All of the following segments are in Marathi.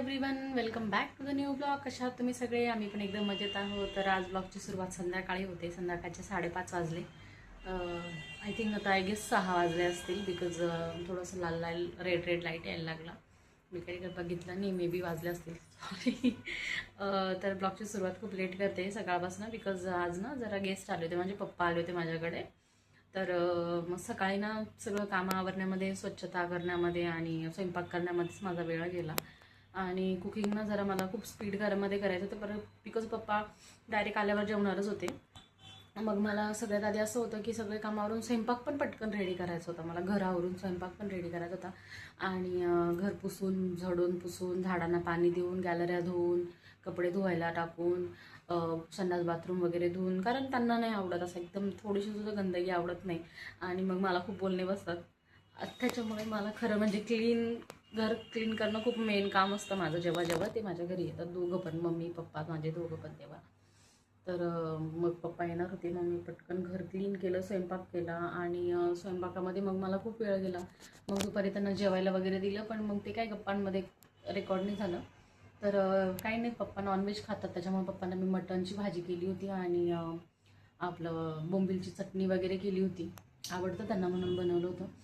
Everyone, welcome back to the new blog. कशा आहात तुम्ही सगळे? आम्ही पण एकदम मजेत आहोत. तर आज ब्लॉगची सुरुवात संध्याकाळी होते. संध्याकाळचे 5:30 वाजले. आय थिंक आता आय गेस 6 वाजले असतील, बिकॉज थोडंसं लाल लाल रेड लाईट यायला लागला. मी काही बघितलं नाही, मे बी वाजले असतील, सॉरी. तर ब्लॉगची सुरुवात खूप लेट करते सकाळपासून, बिकॉज आज ना जरा गेस्ट आले होते, म्हणजे पप्पा आले होते माझ्याकडे. तर मग सकाळी ना सगळं कामं आवरण्यामध्ये, स्वच्छता करण्यामध्ये आणि स्वयंपाक करण्यामध्येच माझा वेळ गेला. आणि कुकिंगना जरा मला खूप स्पीड घरामध्ये करायचं होतं, परत बिकॉज पप्पा डायरेक्ट आल्यावर जेवणारच होते. मग मला सगळ्यात आधी असं होतं की सगळे कामावरून स्वयंपाक पण पटकन रेडी करायचा होता. मला घरावरून स्वयंपाक पण रेडी करायचा होता. आणि घर पुसून, झाडून पुसून, झाडांना पाणी देऊन, गॅलऱ्या धुवून, कपडे धुवायला टाकून, संडास बाथरूम वगैरे धुवून, कारण त्यांना नाही आवडत असं एकदम थोडीशी सुद्धा गंदगी आवडत नाही. आणि मग मला खूप बोलणे बसतात. त्याच्यामुळे मला खरं म्हणजे घर क्लीन करणं खूप मेन काम असतं माझं, जेव्हा जेव्हा ते माझ्या घरी येतात दोघं पण, मम्मी पप्पा माझे दोघं पण तेव्हा. तर मग पप्पा येणार होते, मग मी पटकन घर क्लीन केलं, स्वयंपाक केला. आणि स्वयंपाकामध्ये मग मला खूप वेळ गेला. मग दुपारी त्यांना जेवायला वगैरे दिलं, पण मग ते काय गप्पांमध्ये रेकॉर्ड नाही झालं. तर काही नाही, पप्पा नॉनव्हेज खातात, त्याच्यामुळे पप्पांना मी मटणची भाजी केली होती आणि आपलं बोंबिलची चटणी वगैरे केली होती. आवडतं त्यांना म्हणून बनवलं होतं.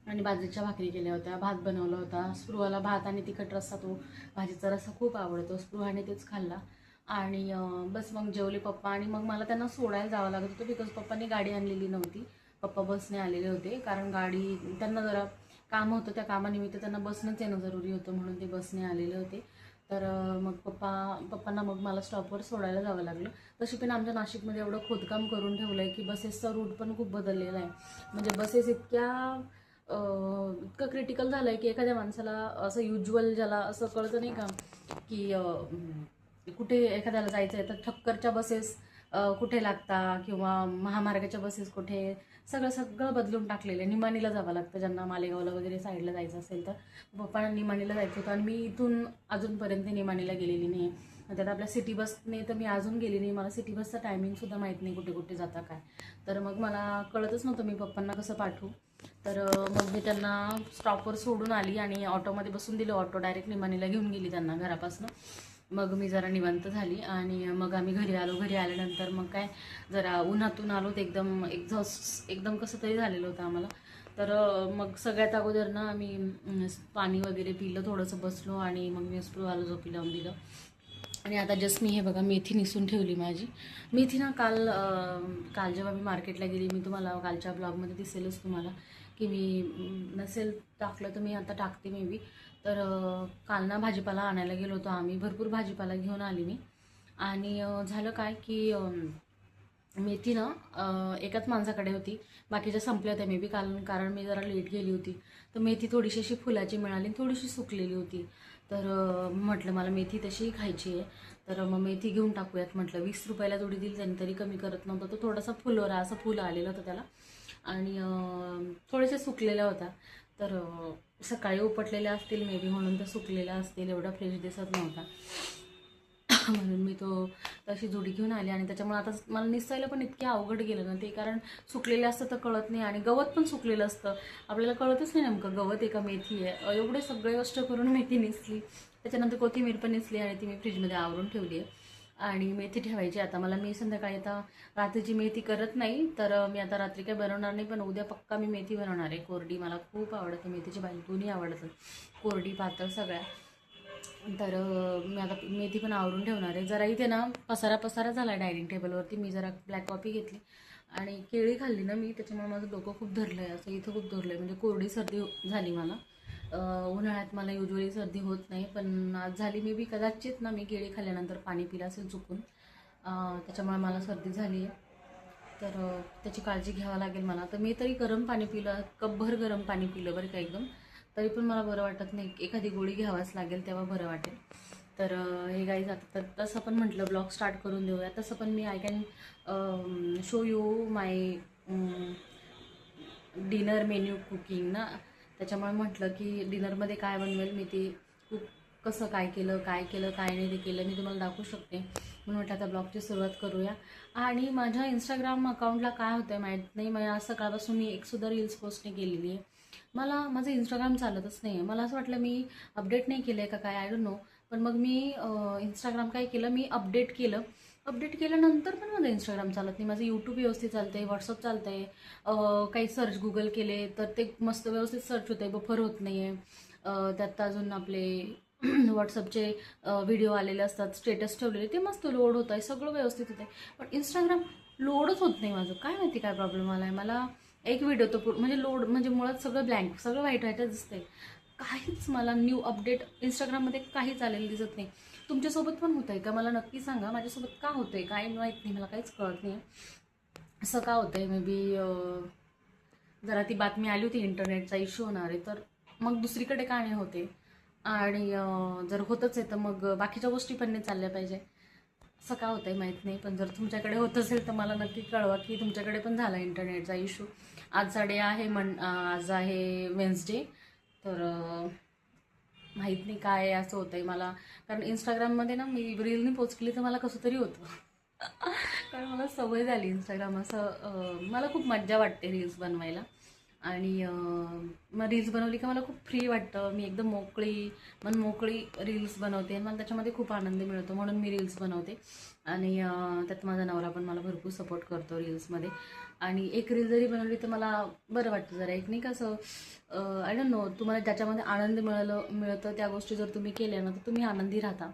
आणि बाजरीच्या भाकरी केल्या होत्या, भात बनवला होता. स्पृहाला भात आणि तिखट रस्सा, तो भाजीचा रस्सा खूप आवडतो, स्पृहाने तेच खाल्ला. आणि बस मग जेवले पप्पा. आणि मग मला त्यांना सोडायला जावं लागत होतं, बिकॉज पप्पांनी गाडी आणलेली नव्हती. पप्पा बसने आलेले होते, कारण गाडी त्यांना जरा काम होतं, त्या कामानिमित्त त्यांना बसनंच येणं जरुरी होतं, म्हणून ते बसने आलेले होते. तर मग पप्पांना मग मला स्टॉपवर सोडायला जावं लागलं. तशी पण आमच्या नाशिकमध्ये एवढं खोदकाम करून ठेवलं आहे की बसेसचा रूट पण खूप बदललेला आहे. म्हणजे बसेस इतकं क्रिटिकल झालं आहे की एखाद्या माणसाला असं युज्युअल ज्याला असं कळतं नाही का, की कुठे एखाद्याला जायचं आहे तर ठक्करच्या बसेस कुठे लागता, किंवा महामार्गाच्या बसेस कुठे, सगळं सगळं बदलून टाकलेलं आहे. निमाणीला जावं लागतं ज्यांना मालेगावला वगैरे साईडला जायचं असेल तर. पप्पांना निमाणीला जायचं होतं आणि मी इथून अजूनपर्यंत निमाणीला गेलेली नाही आहे. त्यात आपल्या सिटी बसने तर मी अजून गेली नाही. मला सिटी बसचं टायमिंगसुद्धा माहीत नाही कुठे कुठे जाता काय. तर मग मला कळतच नव्हतं मी पप्पांना कसं पाठवू. तर मग मी त्यांना स्टॉपवर सोडून आली आणि ऑटोमध्ये बसून दिलं. ऑटो डायरेक्ट निमाणीला घेऊन गेली त्यांना घरापासून. मग मी जरा निवांत झाली आणि मग आम्ही घरी आलो. घरी आल्यानंतर मग काय, जरा उन्हातून आलो, तर एकदम एक्झॉस्ट एकदम कसं तरी झालेलं होतं आम्हाला. तर मग सगळ्यात अगोदर ना आम्ही पाणी वगैरे पिलं, थोडंसं बसलो आणि मग मी स्पृहाला झोपी लावून दिलं. आणि आता जस्ट मी हे बघा मेथी निसून ठेवली माझी. मेथी ना काल जेव्हा मी मार्केटला गेली, मी तुम्हाला कालच्या ब्लॉगमध्ये दिसेलच तुम्हाला की मी नसेल टाकलं तर मी आता टाकते मे बी. तर काल ना भाजीपाला आणायला गेलो होतो आम्ही, भरपूर भाजीपाला घेऊन आली मी. आणि झालं काय की मेथी ना एकाच माणसाकडे होती, बाकीच्या संपल्या होत्या मे बी, कारण मी जरा लेट गेली होती. तर मेथी थोडीशी अशी फुलाची मिळाली, थोडीशी सुकलेली होती. तर म्हटलं मला मेथी तशी खायची आहे, तर मग मेथी घेऊन टाकूयात म्हटलं. 20 रुपयाला जोडी दिली त्यांनी, तरी कमी करत नव्हतं. तो थोडासा फुलोरा असं फुलं आलेलं होतं त्याला. आणि थोड्याशा सुकलेल्या होत्या. तर सकाळी उपटलेल्या असतील मे बी, म्हणून त्या सुकलेल्या असतील, एवढा फ्रेश दिसत नव्हता. म्हणून मी तशी जोडी घेऊन आली. आणि त्याच्यामुळे आता मला निसायला पण इतके अवघड गेलं ना ते, कारण सुकलेले असतं तर कळत नाही, आणि गवत पण सुकलेलं असतं, आपल्याला कळतच नाही नेमकं गवत आहे का मेथी आहे. एवढे सगळे कष्ट करून मेथी निसली, त्याच्यानंतर कोथिंबीर पण निसली आणि ती मी फ्रीजमध्ये आवरून ठेवली आहे. आणि मेथी ठेवायची आता मला. मी संध्याकाळी आता रात्रीची मेथी करत नाही, तर मी आता रात्री काही बनवणार नाही, पण उद्या पक्का मी मेथी बनवणार आहे कोरडी. मला खूप आवडते मेथीची भाजी, दोन्ही आवडतात, कोरडी पातळ सगळ्या. तर मी आता मेथी पण आवरून ठेवणार आहे. जरा इथे ना पसारा झाला आहे डायनिंग टेबलवरती. मी जरा ब्लॅक कॉफी घेतली आणि केळी खाल्ली ना मी, त्याच्यामुळे माझं डोकं खूप धरलं आहे, असं इथं खूप धरलं आहे, म्हणजे कोरडी सर्दी झाली मला. उन्हाळ्यात मला युजली सर्दी होत नाही, पण आज झाली. मी बी कदाचित ना मी केळी खाल्ल्यानंतर पाणी पिलं असेल चुकून, त्याच्यामुळे मला सर्दी झाली आहे. तर त्याची काळजी घ्यावं लागेल मला. तर मी तरी गरम पाणी पिलं, कपभर गरम पाणी पिलं बरं का एकदम, तरी पण मला बरं वाटत नाही. एखादी गोळी घ्यावाच लागेल तेव्हा बरं वाटेल. तर हे काही जातं. तर तसं पण म्हटलं ब्लॉग स्टार्ट करून देऊया. तसं पण मी I can show you my dinner menu cooking ना. त्याच्यामुळे म्हटलं की डिनरमध्ये काय बनवेल मी, ते कसं काय केलं काय नाही ते केलं मी तुम्हाला दाखवू शकते. म्हणून म्हटलं आता ब्लॉगची सुरुवात करूया. आणि माझ्या इंस्टाग्राम अकाउंटला काय होतं आहे माहीत नाही, आज सकाळपासून मी एकसुद्धा रील्स पोस्ट नाही केलेली आहे. माझं इंस्टाग्राम चालतच नाही आहे. मला असं वाटलं मी अपडेट नाही केलं आहे का काय, आय डोंट नो. पण मग मी इंस्टाग्राम काय केलं, मी अपडेट केलं. अपडेट केल्यानंतर पण माझं इंस्टाग्राम चालत नाही. माझं यूट्यूब व्यवस्थित चालतं आहे, व्हॉट्सअप चालतं आहे, काही सर्च गुगल केले तर ते मस्त व्यवस्थित सर्च होतं आहे, बफर होत नाही आहे. त्यात अजून आपले व्हॉट्सअपचे व्हिडिओ आलेले असतात, स्टेटस ठेवलेले, ते मस्त लोड होत आहे, सगळं व्यवस्थित होतं आहे. पण इंस्टाग्राम लोडच होत नाही माझं. काय माहिती काय प्रॉब्लेम आला आहे मला. एक व्हिडिओ तो म्हणजे लोड म्हणजे मुळात सगळं ब्लँक, सगळं व्हाईट व्हाईटच दिसतंय. काहीच मला न्यू अपडेट इंस्टाग्राममध्ये काहीच आलेलं दिसत नाही. तुमच्यासोबत पण होतं आहे का मला नक्की सांगा. माझ्यासोबत का होतं आहे काय माहीत नाही, मला काहीच कळत नाही असं का होतं आहे. मे बी जरा ती बातमी आली होती इंटरनेटचा इश्यू होणार आहे, तर मग दुसरीकडे का नाही होते. आणि जर होतच आहे तर मग बाकीच्या गोष्टी पण नाही चालल्या पाहिजे. असं का होतं आहे माहीत नाही. पण जर तुमच्याकडे होत असेल तर मला नक्की कळवा की तुमच्याकडे पण झाला इंटरनेटचा इश्यू. आज साडे आहे आज आहे वेन्सडे, तर माहीत नाही काय असं होतं आहे मला. कारण इंस्टाग्राममध्ये ना मी रीलनी पोस्ट केली तर मला कसं तरी होतं. कारण मला सवय झाली इंस्टाग्राम असं. मला खूप मज्जा वाटते रील्स बनवायला. आणि मग रील्स बनवली का मला खूप फ्री वाटतं. मी एकदम मोकळी रील्स बनवते आणि मला त्याच्यामध्ये खूप आनंद मिळतो, म्हणून मी रील्स बनवते. आणि त्यात माझा नवरा पण मला भरपूर सपोर्ट करतो रील्समध्ये. आणि एक रील जरी बनवली तर मला बरं वाटतं जरा. एक नाही का असं आय डोंट नो, तुम्हाला ज्याच्यामध्ये आनंद मिळतं त्या गोष्टी जर तुम्ही केल्या ना तर तुम्ही आनंदी राहता.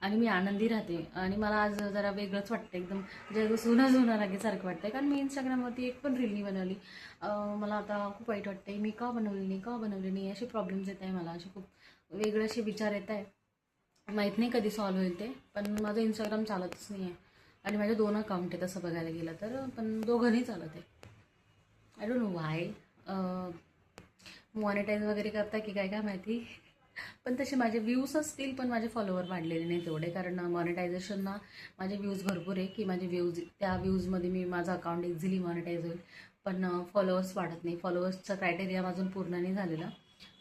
आणि मी आनंदी राहते. आणि मला आज जरा वेगळंच वाटतं, एकदम जे जुना लागेसारखं वाटतं. कारण मी इंस्टाग्रामवरती एक पण रील नाही बनवली. मला आता खूप वाईट वाटतं आहे, मी का बनवली नाही असे प्रॉब्लेम्स येत आहे मला. असे खूप वेगळे असे विचार येत आहे. माहीत नाही कधी सॉल्व्ह होईल ते. पण माझं इंस्टाग्राम चालतच नाही आहे. आणि माझे 2 अकाउंट आहे तसं बघायला गेलं तर, पण दोघंही चालत आहे. I don't know why. Monetize वगैरे करता की काय काय माहिती. पण तसे माझे व्ह्यूज असतील, पण माझे फॉलोवर वाढलेले नाही तेवढे. कारण मॉनिटायझेशनना माझे व्ह्यूज भरपूर आहे की माझे त्या व्ह्यूजमध्ये माझं अकाउंट इझिली मॉनिटाईज होईल. पण फॉलोअर्स वाढत नाही. फॉलोअर्सचा क्रायटेरिया अजून पूर्ण नाही झालेला.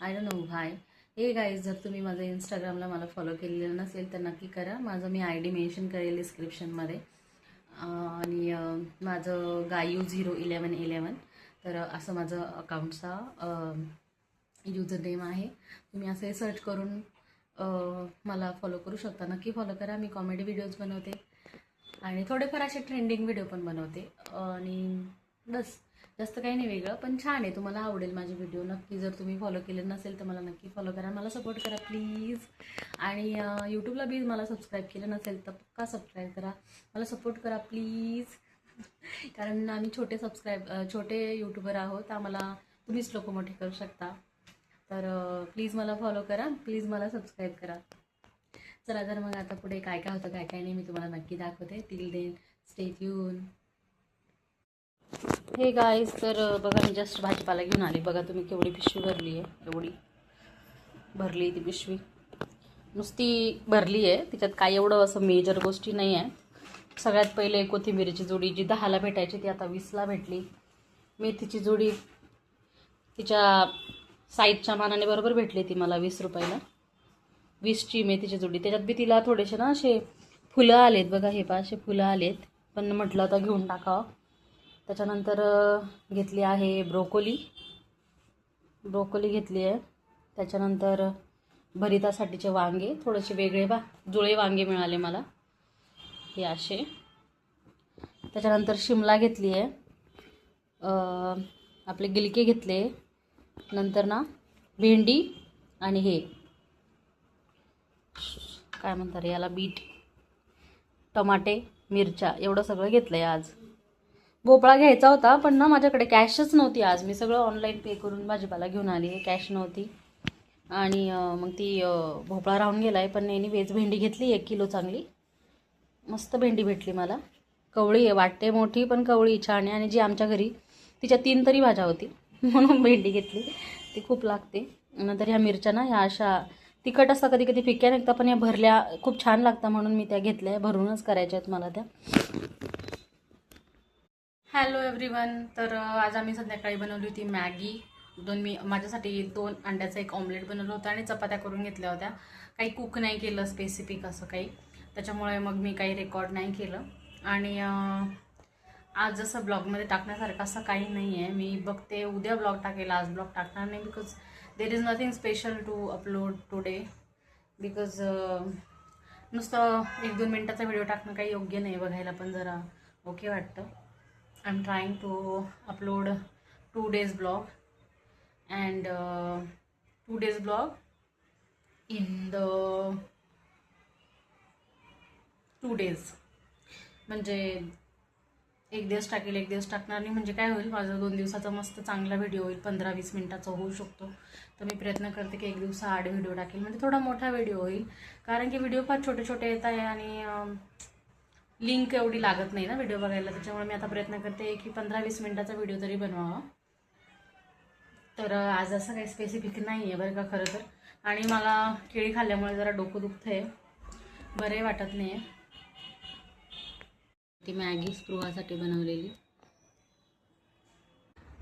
I don't know why. Hey guys, जर तुम्ही माझं इंस्टाग्रामला मला फॉलो केलेलं नसेल तर नक्की करा. मी ID मेन्शन करेल डिस्क्रिप्शनमध्ये. आणि माझं गायू01111, तर असं माझं अकाउंटचा युजर नेम आहे. तुम्ही असे सर्च करून मला फॉलो करू शकता. नक्की फॉलो करा. मी कॉमेडी व्हिडिओज बनवते आणि थोडेफार असे ट्रेंडिंग व्हिडिओ पण बनवते. आणि बस, जास्त काही नाही वेगळं, पण छान आहे. तुम्हाला आवडेल माझे व्हिडिओ. नक्की जर तुम्ही फॉलो केले नसेल तर मला नक्की फॉलो करा. मला सपोर्ट करा प्लीज. आणि यूट्यूबला बी मला सबस्क्राईब केलं नसेल तर पक्का सबस्क्राईब करा. मला सपोर्ट करा प्लीज. कारण आम्ही छोटे यूट्यूबर आहोत. आम्हाला तुम्हीच लोक मोठे करू शकता. तर प्लीज मला फॉलो करा, प्लीज मला सबस्क्राईब करा. चला तर मग आता पुढे काय काय होतं काय काय नाही मी तुम्हाला नक्की दाखवते. Till then stay tuned. Hey guys, तर बघा मी जस्ट भाजीपाला घेऊन आली. बघा तुम्ही केवढी पिशवी भरली आहे. एवढी भरली आहे ती पिशवी. नुसती भरली आहे, तिच्यात काय एवढं असं मेजर गोष्टी नाही आहे. सगळ्यात पहिले कोथिंबीरीची जोडी जी 10ला भेटायची ती आता 20ला भेटली. मेथीची जोडी तिच्या साईजच्या मानाने बरोबर भेटली ती मला 20 रुपयाला. 20ची मेथीची जोडी. त्याच्यात बी तिला थोडेसे ना असे फुलं आलेत बघा. हे असे फुलं आलेत, पण म्हटलं आता घेऊन टाकावं. त्याच्यानंतर घेतली आहे ब्रोकोली घेतली आहे. त्याच्यानंतर भरितासाठीचे वांगे, थोडेसे वेगळे जुळे वांगे मिळाले मला हे असे. त्याच्यानंतर शिमला घेतली आहे. आपले गिलके घेतले. नंतर ना भेंडी आणि हे काय म्हणतात याला, बीट, टमाटे, मिरच्या, एवढं सगळं घेतलं आहे आज. भोपळा घ्यायचा होता पण ना माझ्याकडे कॅशच नव्हती आज. मी सगळं ऑनलाईन पे करून भाजीपाला घेऊन आली. कॅश नव्हती आणि मग ती भोपळा राहून गेला आहे. पण एनिवेज भेंडी घेतली 1 किलो. चांगली मस्त भेंडी भेटली मला. कवळी आहे, वाटते मोठी पण कवळी छान आहे. आणि जी आमच्या घरी तिच्या 3 तरी भाज्या होती म्हणून भेंडी घेतली. ती खूप लागते. नंतर ह्या मिरच्या ना ह्या अशा तिखट असतात, कधी कधी फिक्या निघतात, पण या भरल्या खूप छान लागतात म्हणून मी त्या घेतल्या. भरूनच करायच्या आहेत मला त्या. Hello everyone. तर आज आम्ही संध्याकाळी बनवली होती मॅगी. मी माझ्यासाठी 2 अंड्याचा एक ऑमलेट बनवलं होतं आणि चपात्या करून घेतल्या होत्या. काही कुक नाही केलं स्पेसिफिक असं काही, त्याच्यामुळे मग मी काही रेकॉर्ड नाही केलं. आणि आज जसं ब्लॉगमध्ये टाकण्यासारखं असं काही नाही आहे. मी बघते उद्या ब्लॉग टाकेल, आज ब्लॉग टाकणार नाही. Because there is nothing special to upload today. Because नुसतं 1-2 मिनटाचा व्हिडिओ टाकणं काही योग्य नाही, बघायला पण जरा ओके वाटतं. I am trying to upload 2 days blog and 2 days blog in the 2 days. म्हणजे एक दिवस टाकेल, एक दिवस टाकणार नाही. म्हणजे काय होईल, माझा 2 दिवसाचा मस्त चांगला व्हिडिओ होईल, 15-20 मिनिटाचा होऊ शकतो. तर मी प्रयत्न करते की 1 दिवसाआड व्हिडिओ टाकेल, म्हणजे थोडा मोठा व्हिडिओ होईल. कारण की व्हिडिओ फार छोटे छोटे येत आहे आणि लिंक एवढी लागत नाही ना व्हिडिओ बघायला. त्याच्यामुळे मी आता प्रयत्न करते की 15-20 मिनिटाचा व्हिडिओ तरी बनवावा. तर आज असं काही स्पेसिफिक नाही आहे बरं का खरं तर. आणि मला केळी खाल्ल्यामुळे जरा डोकं दुखतं आहे, बरे वाटत नाही आहे. ती मॅगी स्पृहासाठी बनवलेली.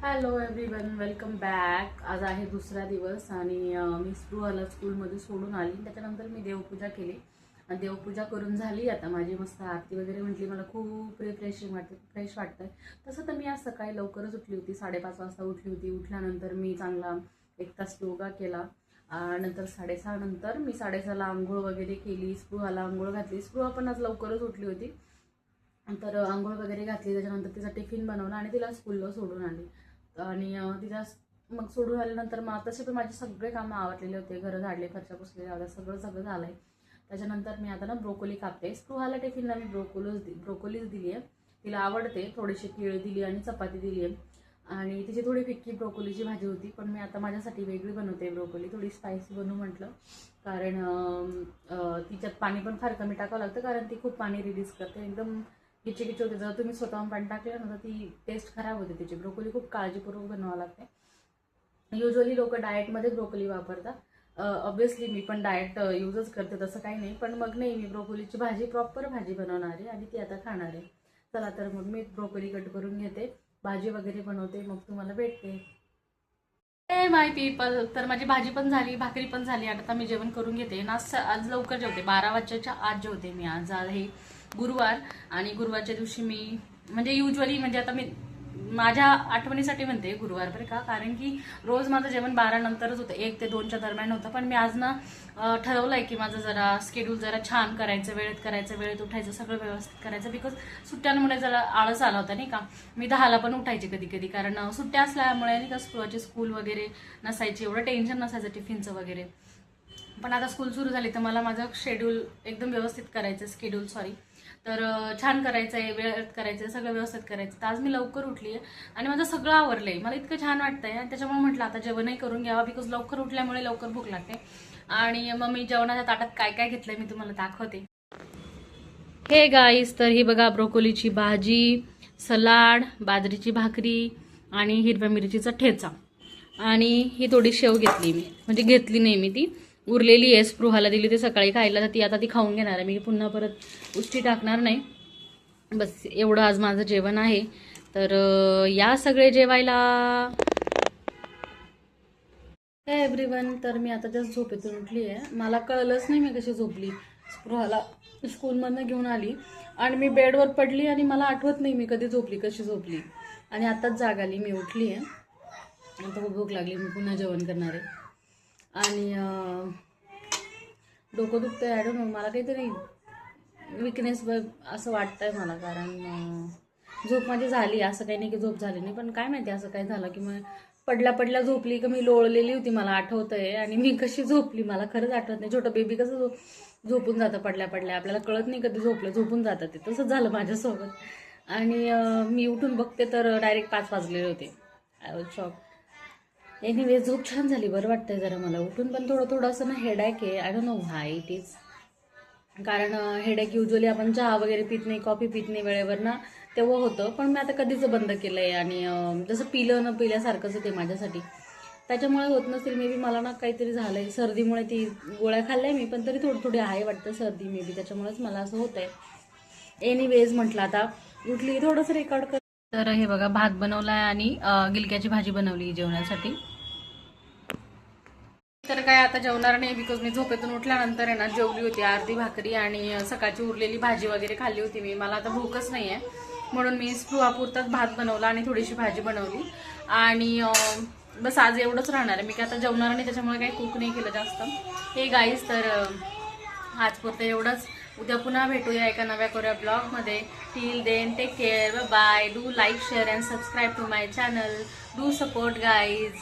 Hello everyone, welcome back. आज आहे दुसरा दिवस आणि मी स्पृहाला स्कूलमध्ये सोडून आली. त्याच्यानंतर मी देवपूजा केली आणि देवपूजा करून झाली. आता माझी मस्त आरती वगैरे म्हटली. मला खूप रिफ्रेशिंग वाटते, फ्रेश वाटतं आहे. तसं तर मी आज सकाळी लवकरच उठली होती, 5:30 वाजता उठली होती. उठल्यानंतर मी चांगला 1 तास योगा केला. नंतर 6:30 नंतर मी 6:30ला आंघोळ वगैरे केली. स्पृहाला आंघोळ घातली. स्पृहा पण आज लवकरच उठली होती. तर आंघोळ वगैरे घातली. त्याच्यानंतर तिचा टिफिन बनवला आणि तिला स्कूलला सोडून आली. आणि तिला मग सोडून आल्यानंतर मग तसे पण माझे सगळे कामं आवडलेले होते. घरं झाडले, फरशा पुसलेल्या होत्या, सगळं झालं आहे. त्याच्यानंतर मी आता ना ब्रोकोली कापते. स्पृहाला टिफिनला मी ब्रोकोलीच दिली आहे. तिला आवडते. थोडीशी केळी दिली आणि चपाती दिली आहे. आणि तिची थोडी फिक्की ब्रोकोलीची भाजी होती, पण मी आता माझ्यासाठी वेगळी बनवते ब्रोकोली. थोडी स्पायसी बनवू म्हटलं, कारण तिच्यात पाणी पण फार कमी टाकावं लागतं, कारण ती खूप पाणी रिलीज करते. एकदम किचकिच होते. जर तुम्ही स्वतःहून पाणी टाकलं ना तर ती टेस्ट खराब होते तिची. ब्रोकोली खूप काळजीपूर्वक बनवावं लागते. युजली लोक डाएटमध्ये ब्रोकोली वापरतात. ऑब्व्हियसली मी पण डाएट यूजच करते, तसं काही नाही. पण मग नाही, मी ब्रोकोलीची भाजी प्रॉपर भाजी बनवणार आहे आणि ती आता खाणार आहे. चला तर मग मी ब्रोकोली कट करून घेते, भाजी वगैरे बनवते, मग तुम्हाला भेटते. हे माय पीपल, तर माझी भाजी पण झाली, भाकरी पण झाली. आता मी जेवण करून घेते. नाश्ता आज लवकर जेवते, 12 वाजताच्या आत जेवते मी. आज आहे गुरुवार आणि गुरुवारच्या दिवशी मी म्हणजे युजली म्हणजे आता मी माझ्या आठवणीसाठी म्हणते गुरुवार बरं का, कारण की रोज माझं जेवण 12 नंतरच होतं, 1 ते 2च्या दरम्यान होतं. पण मी आज ना ठरवलंय की माझं जरा स्केड्यूल जरा छान करायचं, वेळेत करायचं, वेळेत उठायचं, सगळं व्यवस्थित करायचं. बिकॉज सुट्ट्यांमुळे जरा आळस आला होता नाही का. मी 10ला पण उठायचे कधी कधी, कारण सुट्ट्या असल्यामुळे नाही का स्कूलची स्कूल वगैरे नसायची, एवढं टेन्शन नसायचं टिफिनचं वगैरे. पण आता स्कूल सुरू झाली तर मला माझं शेड्यूल एकदम व्यवस्थित करायचं, तर छान करायचं आहे, वेळेत करायचं आहे, सगळं व्यवस्थित करायचं. तर आज मी लवकर उठली आहे आणि माझं सगळं आवरलं आहे. मला इतकं छान वाटतंय आणि त्याच्यामुळे म्हटलं आता जेवणही करून घ्यावा, बिकॉज लवकर उठल्यामुळे लवकर भूक लागते. आणि मग मी जेवणाच्या ताटात काय काय घेतलंय मी तुम्हाला दाखवते. हे गाईस, तर ही बघा ब्रोकोलीची भाजी, सलाड, बाजरीची भाकरी आणि हिरव्या मिरचीचा ठेचा. आणि ही थोडी शेव घेतली मी, म्हणजे घेतली नाही मी, ती उरलेली आहे. स्पृहाला दिली ते सकाळी खायला, तर ती आता ती खाऊन घेणार आहे. मी पुन्हा परत उष्टी टाकणार नाही. बस एवढं आज माझं जेवण आहे. तर या सगळे जेवायला. हे एव्हरीवन, तर मी आता जस्ट झोपेतून उठली आहे. मला कळलंच नाही मी कशी झोपली. स्पृहाला स्कूलमधनं घेऊन आली आणि मी बेडवर पडली आणि मला आठवत नाही मी कधी झोपली, कशी झोपली. आणि आत्ताच जाग आली, मी उठली आहे. आता खूप भूक लागली, मी पुन्हा जेवण करणार आहे. आणि डोकं दुखतंय, आय डोंट नो, मला काहीतरी विकनेस असं वाटतंय मला, कारण झोप माझी झाली, असं काही नाही की झोप झाली नाही. पण काय माहिती असं काय झालं की मग पडल्या झोपली का मी लोळलेली होती, मला आठवतंय. आणि मी कशी झोपली मला खरंच आठवत नाही. छोटं बेबी कसं झोपून जातं पडल्या आपल्याला कळत नाही कधी झोपलं, झोपून जातं ते. तसंच झालं माझ्यासोबत. आणि मी उठून बघते तर डायरेक्ट 5 वाजलेले होते. I was shock. एनिवे, झोप छान झाली, बरं वाटतंय जरा मला उठून. पण थोडं असं ना हेडॅक आहे, I don't know why it is. कारण हेडॅक युजली आपण चहा वगैरे पित नाही, कॉफी पित नाही वेळेवर ना, तेव्हा होतं. पण मी आता कधीच बंद केलं आहे आणि जसं पिलं न पिल्यासारखंच ते माझ्यासाठी. त्याच्यामुळे होत नसतील मे बी. मला ना काहीतरी झालं आहे सर्दीमुळे, ती गोळ्या खाल्ल्या मी, पण तरी थोडी आहे वाटतं सर्दी मे बी, त्याच्यामुळेच मला असं होत आहे. एनिवेज, म्हटलं आता उठली थोडंसं रेकॉर्ड कर. तर हे बघा, भात बनवला आहे आणि गिलक्याची भाजी बनवली जेवणासाठी. तर काय आता जेवणार नाही, बिकॉज मी झोपेतून उठल्यानंतर आहे ना जेवली होती अर्धी भाकरी आणि सकाळची उरलेली भाजी वगैरे खाल्ली होती मी. मला आता भूकच नाही आहे. म्हणून मी स्पृहापुरताच भात बनवला आणि थोडीशी भाजी बनवली. आणि बस आज एवढंच राहणार आहे. मी काय आता जेवणार आणि त्याच्यामुळे काही कुक नाही केलं जास्त. हे गाईज, तर आजपुरतं एवढंच. उद्या पुन्हा भेटूया एका नव्या कोऱ्या ब्लॉगमध्ये. Till then take care, bye. Do like, share and subscribe to my channel. Do support guys.